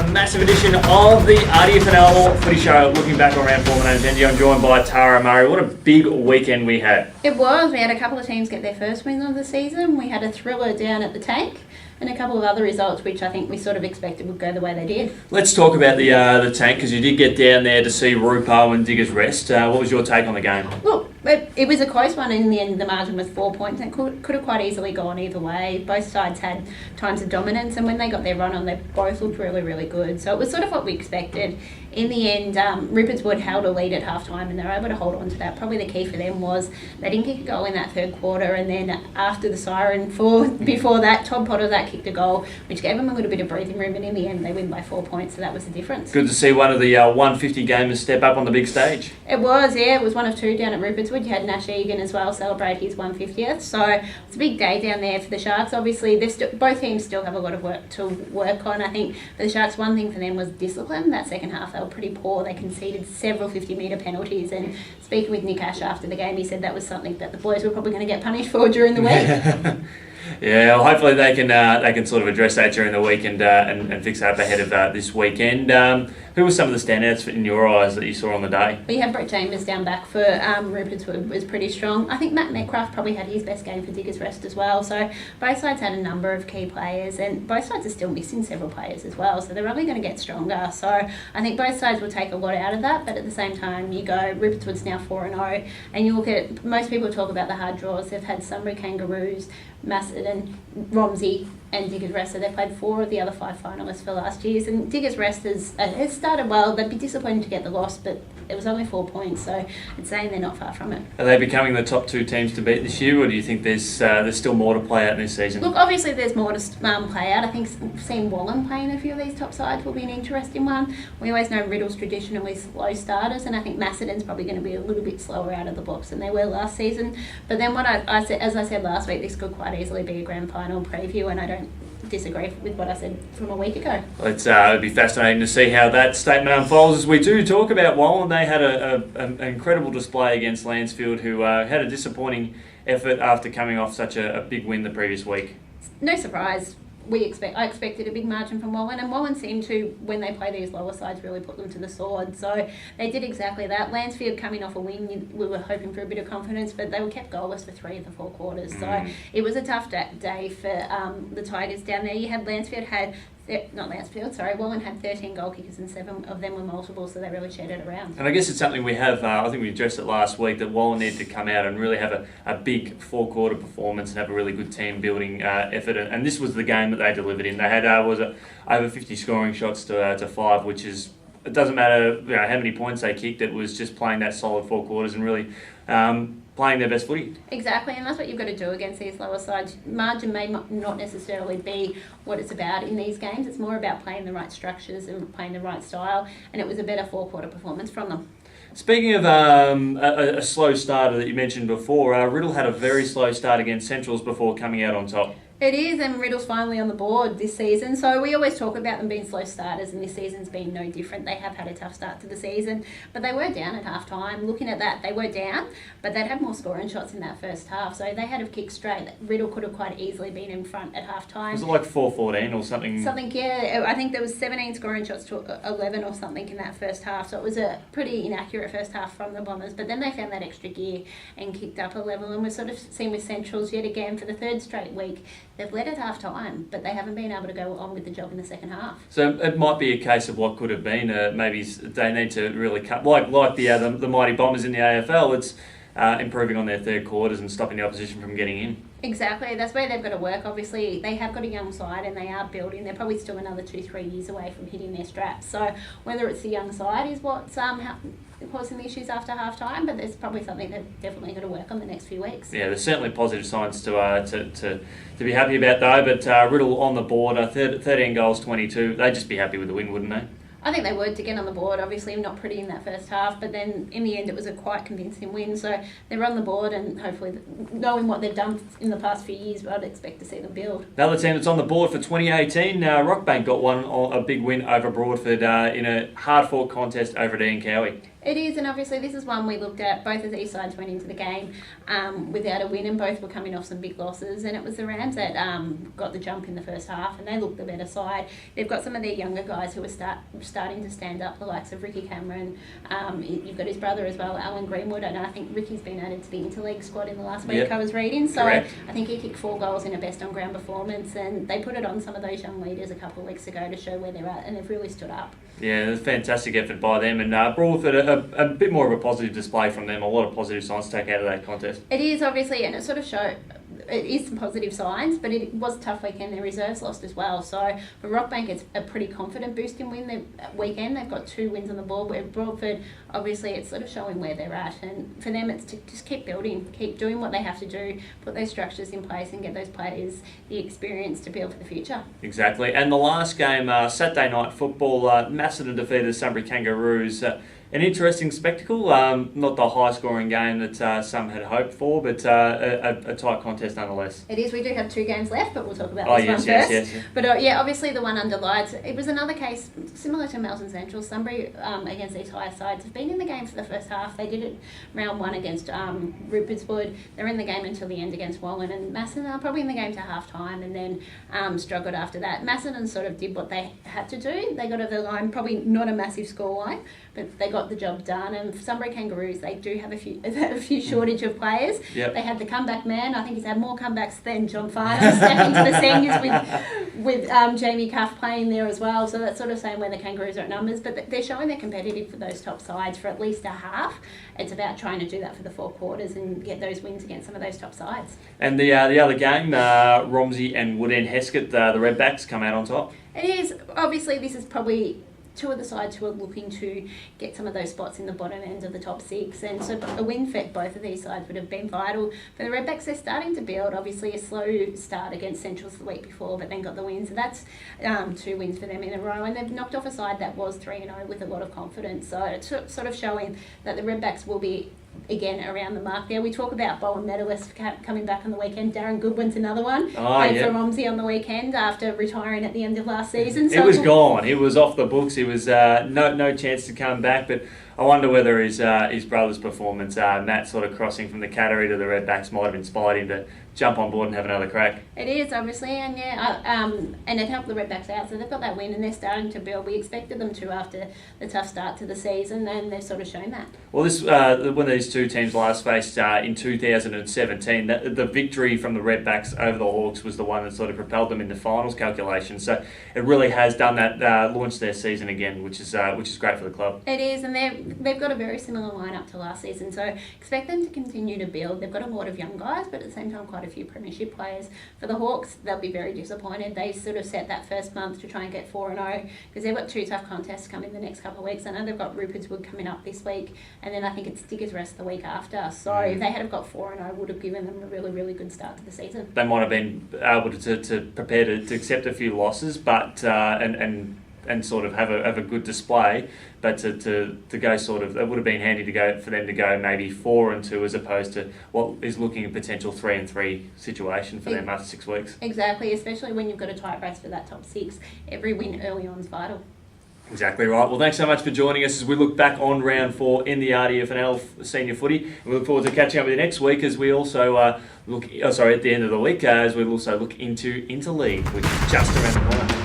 a massive edition of the RDFNL Footy Show. Looking back on round 4, my name's Yeendy. I'm joined by Tara Murray. What a big weekend we had. It was. We had a couple of teams get their first win of the season. We had a thriller down at the Tank and a couple of other results which I think we sort of expected would go the way they did. Let's talk about the Tank, because you did get down there to see Moorabool and Diggers Rest. What was your take on the game? Look, it was a close one. In the end, the margin was 4 points and could have quite easily gone either way. Both sides had times of dominance, and when they got their run on, they both looked really, really good. So it was sort of what we expected. In the end, Ripperswood held a lead at half-time and they were able to hold on to that. Probably the key for them was they didn't kick a goal in that third quarter, and then after the siren before that, Todd Potter kicked a goal, which gave them a little bit of breathing room, and in the end they win by 4 points, so that was the difference. Good to see one of the 150 gamers step up on the big stage. It was, yeah. It was one of two down at Ripperswood. You had Nash Egan as well celebrate his 150th, so it's a big day down there for the Sharks. Obviously, both teams still have a lot of work to work on. I think for the Sharks, one thing for them was discipline. That second half, they were pretty poor. They conceded several 50-metre penalties, and speaking with Nick Ash after the game, he said that was something that the boys were probably going to get punished for during the week. Yeah, well, hopefully they can sort of address that during the week and fix that up ahead of this weekend. Who were some of the standouts in your eyes that you saw on the day? We had Brett Chambers down back for Ripperswood, was pretty strong. I think Matt Metcalf probably had his best game for Diggers Rest as well. So both sides had a number of key players, and both sides are still missing several players as well. So they're only going to get stronger. So I think both sides will take a lot out of that. But at the same time, you go Ripperswood's now 4-0, and you look at most people talk about the hard draws. They've had Sunbury Kangaroos, Macedon, Romsey and Diggers Rest. So they've played 4 of the other 5 finalists for last year's, and Diggers Rest has started well. They'd be disappointed to get the loss, but it was only 4 points, so it's saying they're not far from it. Are they becoming the top 2 teams to beat this year, or do you think there's still more to play out in this season? Look, obviously there's more to play out. I think seeing Wallen playing a few of these top sides will be an interesting one. We always know Riddle's traditionally slow starters, and I think Macedon's probably going to be a little bit slower out of the blocks than they were last season. But then what I said, as I said last week, this could quite easily be a grand final preview, and I don't disagree with what I said from a week ago. It'll be fascinating to see how that statement unfolds. As we do talk about Wallen, they had an incredible display against Lansfield, who had a disappointing effort after coming off such a big win the previous week. No surprise. I expected a big margin from Wallen, and Wallen seemed to, when they play these lower sides, really put them to the sword. So they did exactly that. Lansfield coming off a win, we were hoping for a bit of confidence, but they were kept goalless for 3 of the 4 quarters. So it was a tough day for the Tigers down there. You had Wallen had 13 goal kickers and 7 of them were multiple, so they really shared it around. And I guess it's something we have, I think we addressed it last week, that Wallen need to come out and really have a big 4-quarter performance and have a really good team building effort. And this was the game that they delivered in. They had over 50 scoring shots to 5, which is, it doesn't matter how many points they kicked, it was just playing that solid 4 quarters and really playing their best footy. Exactly, and that's what you've got to do against these lower sides. Margin may not necessarily be what it's about in these games. It's more about playing the right structures and playing the right style, and it was a better 4-quarter performance from them. Speaking of a slow starter that you mentioned before, Riddle had a very slow start against Centrals before coming out on top. It is, and Riddle's finally on the board this season. So we always talk about them being slow starters, and this season's been no different. They have had a tough start to the season, but they were down at half-time. Looking at that, they were down, but they'd had more scoring shots in that first half, so they had have kicked straight. Riddle could have quite easily been in front at half-time. Was it like 4-14 or something? Something, yeah. I think there was 17 scoring shots to 11 or something in that first half, so it was a pretty inaccurate first half from the Bombers, but then they found that extra gear and kicked up a level, and we've sort of seen with Centrals yet again for the 3rd straight week. They've led at half-time, but they haven't been able to go on with the job in the second half. So it might be a case of what could have been. Maybe they need to really cut, like the mighty Bombers in the AFL, it's improving on their 3rd quarters and stopping the opposition from getting in. Exactly, that's where they've got to work. Obviously, they have got a young side and they are building. They're probably still another 2-3 years away from hitting their straps. So whether it's the young side is what's causing the issues after half-time, but there's probably something that definitely got to work on the next few weeks. Yeah, there's certainly positive signs to be happy about though, but Riddle on the board, 13 goals, 22. They'd just be happy with the win, wouldn't they? I think they would to get on the board. Obviously not pretty in that first half, but then in the end it was a quite convincing win. So they're on the board, and hopefully, knowing what they've done in the past few years, I'd expect to see them build. Another team that's on the board for 2018, Rockbank got a big win over Broadford in a hard-fought contest over at Ian Cowie. It is, and obviously this is one we looked at. Both of these sides went into the game without a win, and both were coming off some big losses. And it was the Rams that got the jump in the first half, and they looked the better side. They've got some of their younger guys who are starting to stand up, the likes of Ricky Cameron. You've got his brother as well, Alan Greenwood, and I think Ricky's been added to the interleague squad in the last week. I was reading, so correct. I think he kicked 4 goals in a best on ground performance, and they put it on some of those young leaders a couple of weeks ago to show where they're at, and they've really stood up. Yeah, it was a fantastic effort by them, and brought with it a bit more of a positive display from them. A lot of positive signs to take out of that contest. It is, obviously, and it sort of showed. It is some positive signs, but it was a tough weekend. Their reserves lost as well. So for Rockbank, it's a pretty confident boosting weekend. They've got 2 wins on the board. Where Broadford, obviously, it's sort of showing where they're at. And for them, it's to just keep building, keep doing what they have to do, put those structures in place and get those players the experience to build for the future. Exactly. And the last game, Saturday night football, Macedon defeated the Sunbury Kangaroos. An interesting spectacle, not the high-scoring game that some had hoped for, but a tight contest nonetheless. It is. We do have 2 games left, but we'll talk about this one first. Yes. But obviously the one under lights, it was another case similar to Melton Central. Sunbury against these higher sides have been in the game for the first half. They did it round 1 against Rupert's Wood. They're in the game until the end against Wallen, and Macedon are probably in the game to half-time and then struggled after that. Macedon sort of did what they had to do. They got over the line, probably not a massive scoreline, but they got the job done. And for Sunbury Kangaroos, they do have a few shortage of players. Yep. They had the comeback man. I think he's had more comebacks than John Farnham stepping to the seniors with Jamie Cuff playing there as well. So that's sort of saying where the Kangaroos are at numbers, but they're showing they're competitive for those top sides for at least a half. It's about trying to do that for the 4 quarters and get those wins against some of those top sides. And the other game, Romsey and Woodend Heskett, the Redbacks come out on top. It is. Obviously, this is probably 2 of the sides who are looking to get some of those spots in the bottom end of the top 6, and so a win for both of these sides would have been vital. For the Redbacks, they're starting to build. Obviously a slow start against Centrals the week before, but then got the win, so that's 2 wins for them in a row, and they've knocked off a side that was 3-0 with a lot of confidence, so it's sort of showing that the Redbacks will be again around the mark there. We talk about Bowen medalists coming back on the weekend. Darren Goodwin's another one. Played for Romsey on the weekend after retiring at the end of last season. So it was gone. It was off the books. It was no chance to come back. But I wonder whether his brother's performance, Matt sort of crossing from the Cattery to the Redbacks, might have inspired him to jump on board and have another crack. It is, obviously, and and it helped the Redbacks out, so they've got that win and they're starting to build. We expected them to after the tough start to the season, and they've sort of shown that. Well, this when these 2 teams last faced in 2017, the victory from the Redbacks over the Hawks was the one that sort of propelled them in the finals calculation. So it really has done that, launched their season again, which is great for the club. It is, and they've got a very similar lineup to last season, so expect them to continue to build. They've got a lot of young guys, but at the same time quite a few premiership players. For the Hawks, they'll be very disappointed. They sort of set that first month to try and get 4-0 because they've got 2 tough contests coming the next couple of weeks. I know they've got Rupert's Wood coming up this week, and then I think it's Diggers Rest the week after. So if they had have got 4-0, would have given them a really, really good start to the season. They might have been able to prepare to accept a few losses, but and sort of have a good display, but to go sort of, it would have been handy to go for them to go maybe 4-2 as opposed to what is looking a potential 3-3 situation for them after 6 weeks. Exactly, especially when you've got a tight race for that top 6. Every win early on is vital. Exactly right. Well, thanks so much for joining us as we look back on round 4 in the RDFNL Senior Footy. We look forward to catching up with you next week as we also at the end of the week, as we also look into Interleague, which is just around the corner.